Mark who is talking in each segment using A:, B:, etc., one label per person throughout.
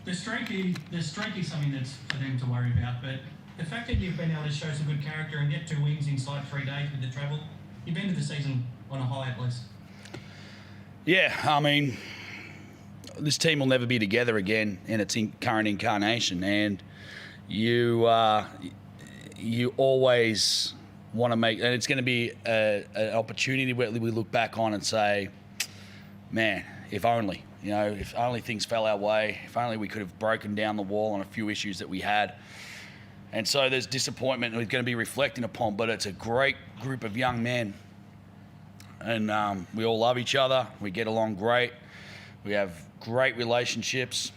A: The streak is something that's for them to worry about, but the fact that you've been able to show some good character and get 2 wins inside 3 days with the travel, you've ended the season on a high at least.
B: Yeah, I mean, this team will never be together again in its current incarnation, and you always want to make, and it's going to be an opportunity where we look back on and say, man, if only. If only things fell our way, if only we could have broken down the wall on a few issues that we had. And so there's disappointment we're going to be reflecting upon, but it's a great group of young men. And we all love each other. We get along great. We have great relationships.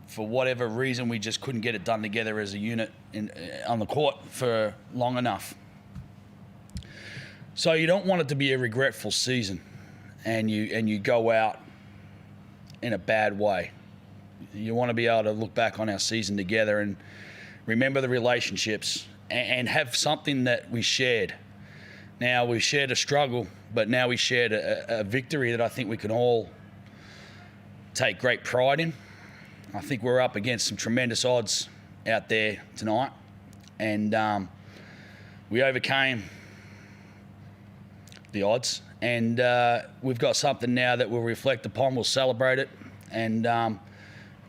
B: For whatever reason, we just couldn't get it done together as a unit on the court for long enough. So you don't want it to be a regretful season and you go out in a bad way. You want to be able to look back on our season together and remember the relationships and have something that we shared. Now, we shared a struggle, but now we shared a victory that I think we can all take great pride in. I think we're up against some tremendous odds out there tonight, and we overcame the odds, and we've got something now that we'll reflect upon. We'll celebrate it, and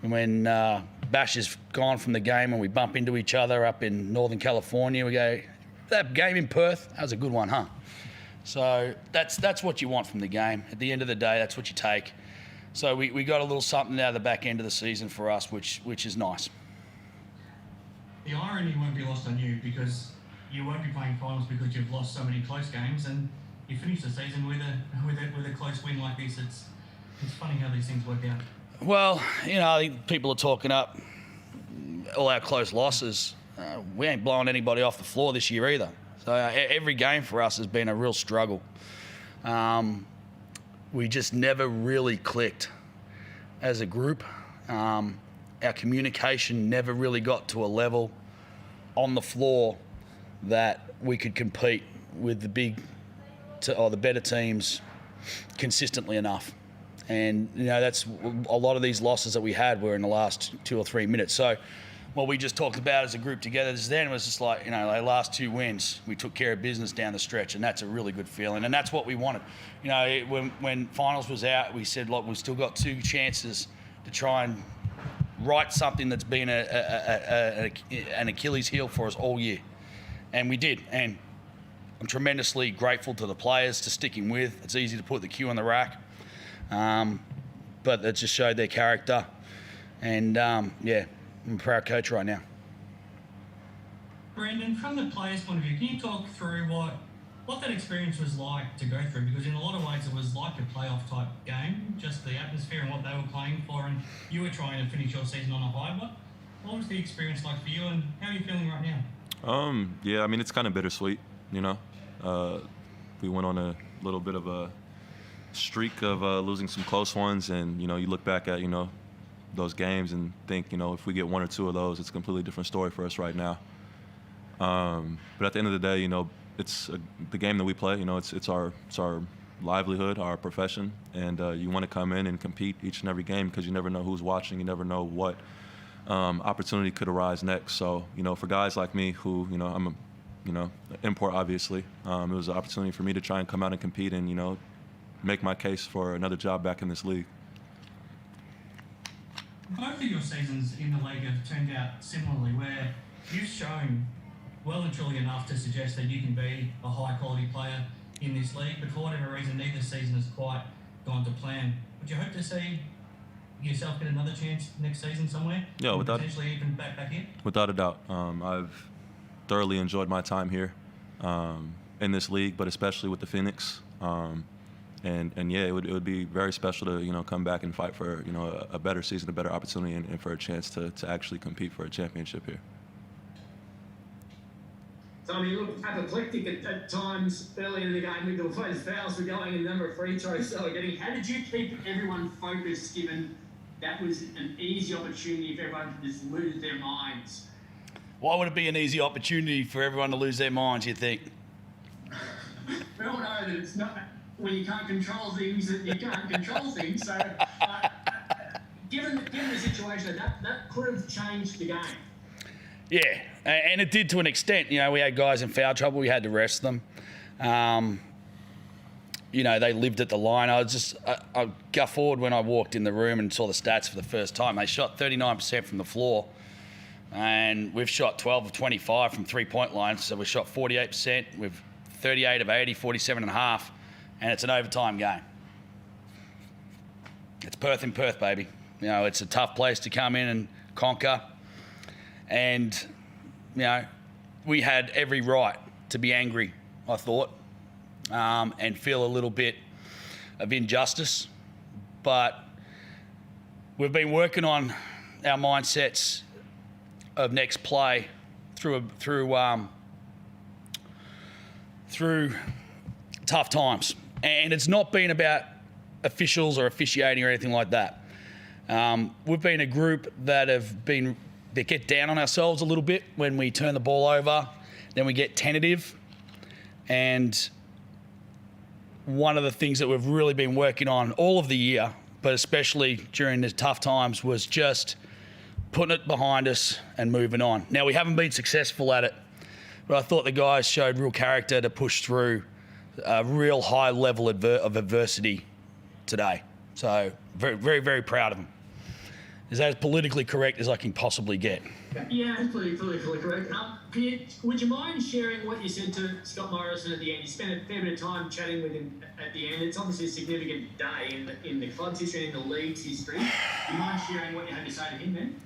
B: when Bash is gone from the game and we bump into each other up in Northern California, we go, that game in Perth, that was a good one, huh? So that's what you want from the game. At the end of the day, that's what you take. So we got a little something out of the back end of the season for us, which is nice.
A: The irony won't be lost on you because you won't be playing finals because you've lost so many close games, and you finish the season with a close win like this. It's funny how these things work out.
B: Well, I think people are talking up all our close losses. We ain't blowing anybody off the floor this year either. So every game for us has been a real struggle. We just never really clicked as a group. Our communication never really got to a level on the floor that we could compete with the better teams consistently enough. And that's a lot of these losses that we had were in the last 2 or 3 minutes. So what we just talked about as a group together then was just like, the last 2 wins, we took care of business down the stretch, and that's a really good feeling, and that's what we wanted. When finals was out, we said, look, we've still got 2 chances to try and right something that's been an Achilles heel for us all year, and we did. And I'm tremendously grateful to the players for sticking with. It's easy to put the cue on the rack, but it just showed their character, and I'm a proud coach right now.
A: Brendan, from the players' point of view, can you talk through what that experience was like to go through? Because in a lot of ways it was like a playoff type game, just the atmosphere and what they were playing for, and you were trying to finish your season on a high. What was the experience like for you, and how are you feeling right now?
C: Yeah, I mean, it's kind of bittersweet, We went on a little bit of a streak of losing some close ones, and, you look back at, those games and think, if we get 1 or 2 of those, it's a completely different story for us right now. But at the end of the day, it's the game that we play. It's our livelihood, our profession, and you want to come in and compete each and every game because you never know who's watching. You never know what opportunity could arise next. So, for guys like me who, I'm an import, obviously, it was an opportunity for me to try and come out and compete and, make my case for another job back in this league.
A: Both of your seasons in the league have turned out similarly, where you've shown well and truly enough to suggest that you can be a high-quality player in this league, but for whatever reason, neither season has quite gone to plan. Would you hope to see yourself get another chance next season somewhere?
C: Yeah,
A: potentially even back here?
C: Without a doubt. I've thoroughly enjoyed my time here in this league, but especially with the Phoenix. And yeah, it would be very special to come back and fight for a better season, a better opportunity, and for a chance to actually compete for a championship here.
D: So I mean, you look apoplectic at times early in the game with the way the fouls were going and the number of free throws they were getting. How did you keep everyone focused, given that was an easy opportunity for everyone to just lose their minds?
B: Why would it be an easy opportunity for everyone to lose their minds, you think?
D: We all know that it's not. When you can't control things, that you can't control things. So given the situation, that could have changed the game.
B: Yeah, and it did to an extent. You know, we had guys in foul trouble. We had to rest them. You know, they lived at the line. I guffawed when I walked in the room and saw the stats for the first time. They shot 39% from the floor, and we've shot 12 of 25 from three-point line. So we shot 48% with 38 of 80, 47.5, and it's an overtime game. It's Perth in Perth, baby. You know, it's a tough place to come in and conquer. And, you know, we had every right to be angry, I thought, and feel a little bit of injustice. But we've been working on our mindsets of next play through tough times. And it's not been about officials or officiating or anything like that. We've been a group that get down on ourselves a little bit when we turn the ball over, then we get tentative. And one of the things that we've really been working on all of the year, but especially during the tough times, was just putting it behind us and moving on. Now, we haven't been successful at it, but I thought the guys showed real character to push through a real high level of adversity today. So very, very, very proud of them. Is that as politically correct as I can possibly get?
D: Yeah, it's politically correct. Would you mind sharing what you said to Scott Morrison at the end? You spent a fair bit of time chatting with him at the end. It's obviously a significant day in the club's history and in the league's history. Do you mind sharing what you had to say to him then?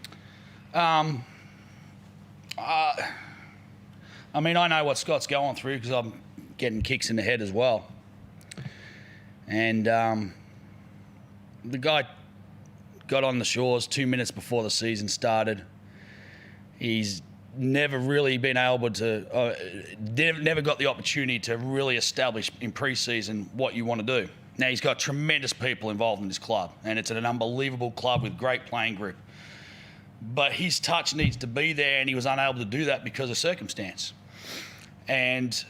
B: I mean, I know what Scott's going through because I'm getting kicks in the head as well. And the guy got on the shores 2 minutes before the season started. He's never really been able to, never got the opportunity to really establish in pre-season what you want to do. Now, he's got tremendous people involved in this club, and it's an unbelievable club with great playing group. But his touch needs to be there, and he was unable to do that because of circumstance. And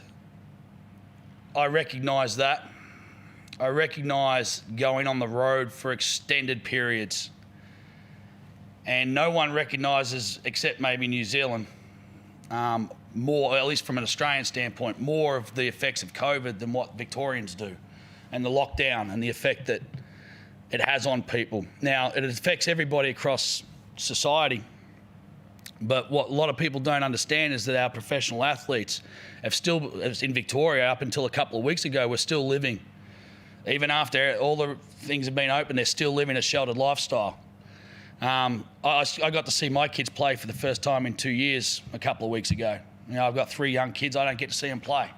B: I recognise that. I recognise going on the road for extended periods. And no one recognises, except maybe New Zealand, more, at least from an Australian standpoint, more of the effects of COVID than what Victorians do, and the lockdown and the effect that it has on people. Now, it affects everybody across society, but what a lot of people don't understand is that our professional athletes have still, in Victoria, up until a couple of weeks ago, were still living. Even after all the things have been open, they're still living a sheltered lifestyle. I got to see my kids play for the first time in 2 years a couple of weeks ago. You know, I've got 3 young kids. I don't get to see them play.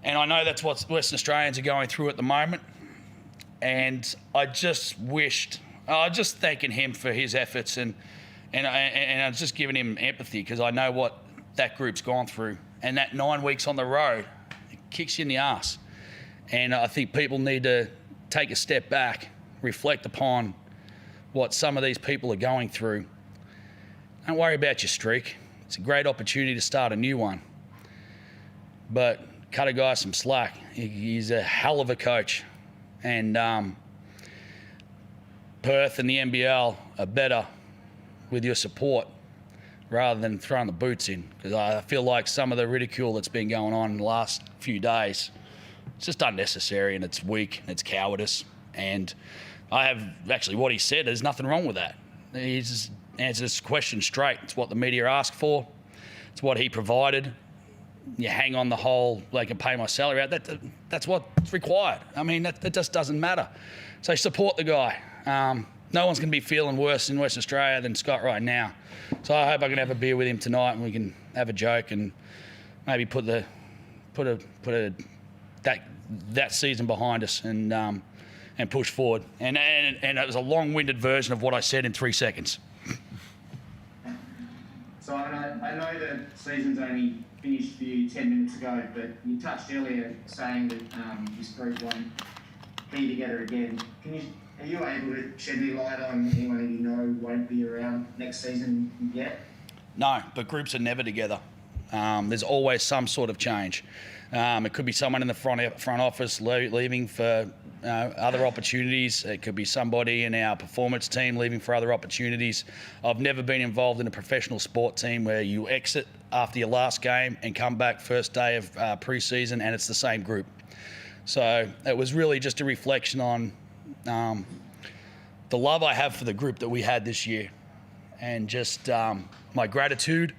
B: And I know that's what Western Australians are going through at the moment. And I just thanking him for his efforts and I'm just giving him empathy because I know what that group's gone through. And that 9 weeks on the road, it kicks you in the arse. And I think people need to take a step back, reflect upon what some of these people are going through. Don't worry about your streak. It's a great opportunity to start a new one. But cut a guy some slack. He's a hell of a coach. And Perth and the NBL are better with your support rather than throwing the boots in. Because I feel like some of the ridicule that's been going on in the last few days, it's just unnecessary and it's weak and it's cowardice. And I have actually what he said, there's nothing wrong with that. He just answered this question straight. It's what the media asked for. It's what he provided. You hang on the whole, they can pay my salary out. That's what's required. I mean, that just doesn't matter. So support the guy. No one's going to be feeling worse in Western Australia than Scott right now. So I hope I can have a beer with him tonight and we can have a joke and maybe put that season behind us and push forward. And it was a long-winded version of what I said in 3 seconds.
E: So I know the season's only finished for you 10 minutes ago, but you touched earlier saying that this group won't be together again. Are you able to shed any light on anyone who you know won't be around next season yet?
B: No, but groups are never together. There's always some sort of change. It could be someone in the front office leaving for other opportunities. It could be somebody in our performance team leaving for other opportunities. I've never been involved in a professional sport team where you exit after your last game and come back first day of pre-season and it's the same group. So it was really just a reflection on the love I have for the group that we had this year, and just my gratitude.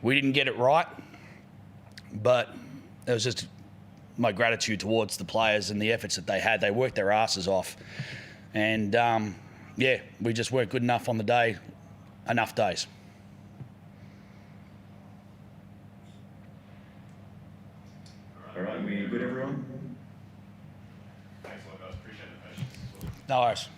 B: We didn't get it right, but it was just my gratitude towards the players and the efforts that they had. They worked their asses off, and yeah, we just weren't good enough on the day, enough days.
F: All right, we good, everyone?
G: Thanks a lot, guys. Appreciate the patience.
B: No worries.